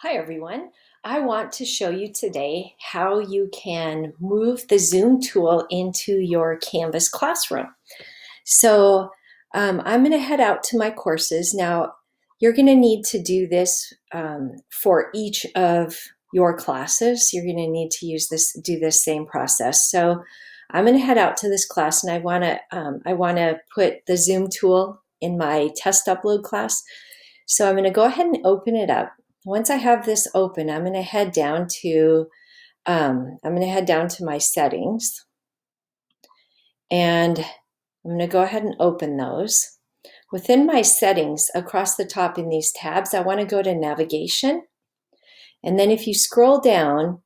Hi everyone. I want to show you today how you can move the Zoom tool into your Canvas classroom. So I'm going to head out to my courses. Now you're going to need to do this for each of your classes. You're going to need to do this same process. So I'm going to head out to this class, and I want to put the Zoom tool in my test upload class. So I'm going to go ahead and open it up. Once I have this open, I'm going to head down to my settings, and I'm going to go ahead and open those. Within my settings, across the top in these tabs, I want to go to navigation. And then if you scroll down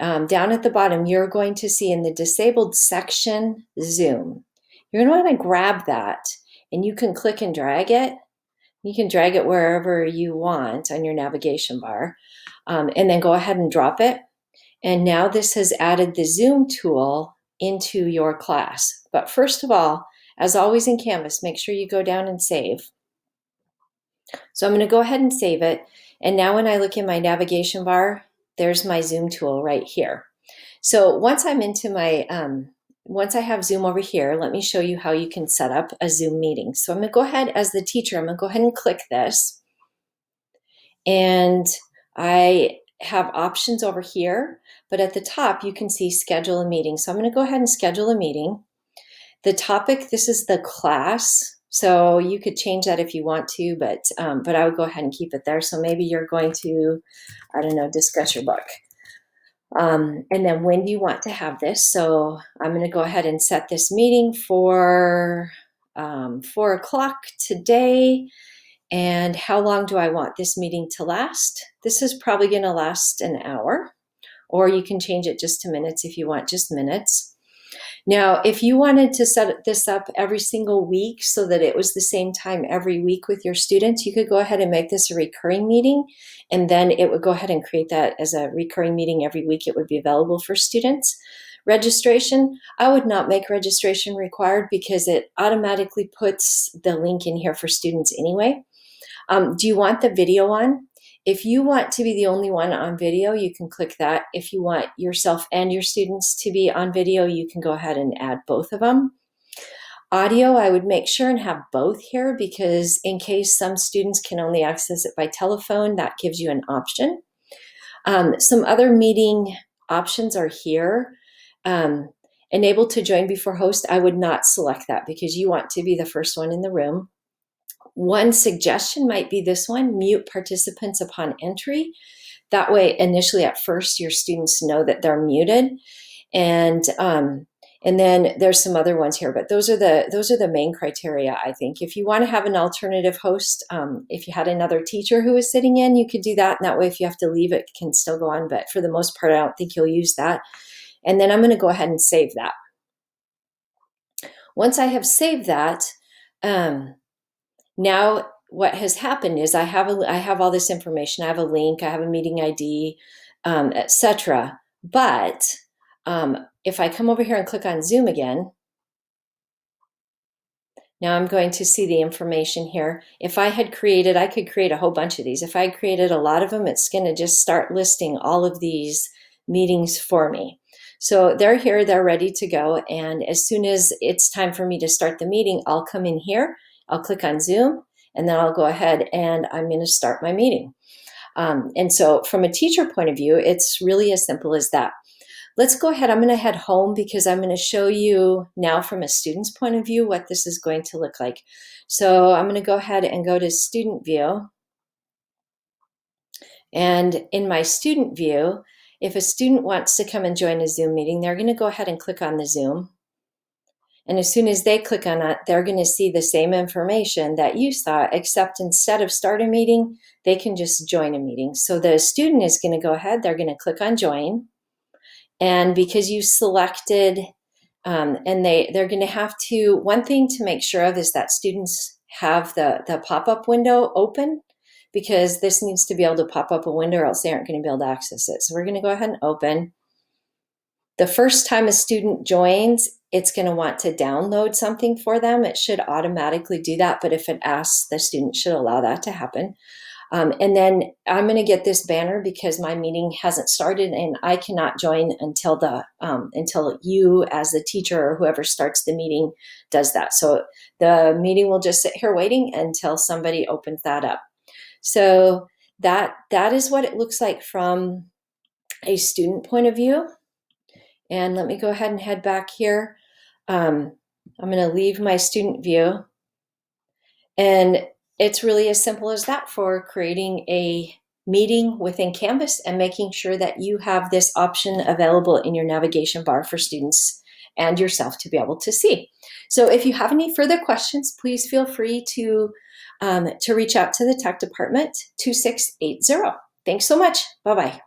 at the bottom, you're going to see in the disabled section, Zoom. You're going to want to grab that, and you can click and drag it. You can drag it wherever you want on your navigation bar, and then go ahead and drop it. And now this has added the Zoom tool into your class. But first of all, as always in Canvas, make sure you go down and save. So I'm going to go ahead and save it. And now when I look in my navigation bar, there's my Zoom tool right here. So once I'm into my, once I have Zoom over here, let me show you how you can set up a Zoom meeting. So I'm going to go ahead as the teacher, I'm going to go ahead and click this. And I have options over here, but at the top you can see schedule a meeting. So I'm going to go ahead and schedule a meeting. The topic, this is the class. So you could change that if you want to, but I would go ahead and keep it there. So maybe you're going to, I don't know, discuss your book. And then when do you want to have this? So I'm going to go ahead and set this meeting for 4 o'clock today. And how long do I want this meeting to last? This is probably going to last an hour, or you can change it just to minutes if you want just minutes. Now, if you wanted to set this up every single week so that it was the same time every week with your students, you could go ahead and make this a recurring meeting, and then it would go ahead and create that as a recurring meeting every week. It would be available for students. Registration, I would not make registration required because it automatically puts the link in here for students anyway. Do you want the video on? If you want to be the only one on video, you can click that. If you want yourself and your students to be on video, you can go ahead and add both of them. Audio, I would make sure and have both here because in case some students can only access it by telephone, that gives you an option. Some other meeting options are here. Enable to join before host, I would not select that because you want to be the first one in the room. One suggestion might be this one: mute participants upon entry. That way, initially at first, your students know that they're muted. And then there's some other ones here, but those are the main criteria, I think. If you want to have an alternative host, if you had another teacher who was sitting in, you could do that. And that way, if you have to leave, it can still go on. But for the most part, I don't think you'll use that. And then I'm going to go ahead and save that. Once I have saved that, now what has happened is I have all this information. I have a link, I have a meeting ID, etc. But if I come over here and click on Zoom again, now I'm going to see the information here. If I had created, I could create a whole bunch of these. If I created a lot of them, it's going to just start listing all of these meetings for me. So they're here, they're ready to go. And as soon as it's time for me to start the meeting, I'll come in here, I'll click on Zoom, and then I'll go ahead and I'm going to start my meeting. And so from a teacher point of view, it's really as simple as that. Let's go ahead. I'm going to head home because I'm going to show you now from a student's point of view what this is going to look like. So I'm going to go ahead and go to student view. And in my student view, if a student wants to come and join a Zoom meeting, they're going to go ahead and click on the Zoom. And as soon as they click on it, they're going to see the same information that you saw, except instead of start a meeting, they can just join a meeting. So the student is going to go ahead, they're going to click on join. And because you selected, and they're going to have to, one thing to make sure of is that students have the pop-up window open, because this needs to be able to pop up a window or else they aren't going to be able to access it. So we're going to go ahead and open. The first time a student joins, it's going to want to download something for them. It should automatically do that, but if it asks, the student should allow that to happen. And then I'm going to get this banner because my meeting hasn't started and I cannot join until you as the teacher or whoever starts the meeting does that. So the meeting will just sit here waiting until somebody opens that up. So that is what it looks like from a student point of view. And let me go ahead and head back here. I'm going to leave my student view. And it's really as simple as that for creating a meeting within Canvas and making sure that you have this option available in your navigation bar for students and yourself to be able to see. So if you have any further questions, please feel free to reach out to the tech department 2680. Thanks so much. Bye-bye.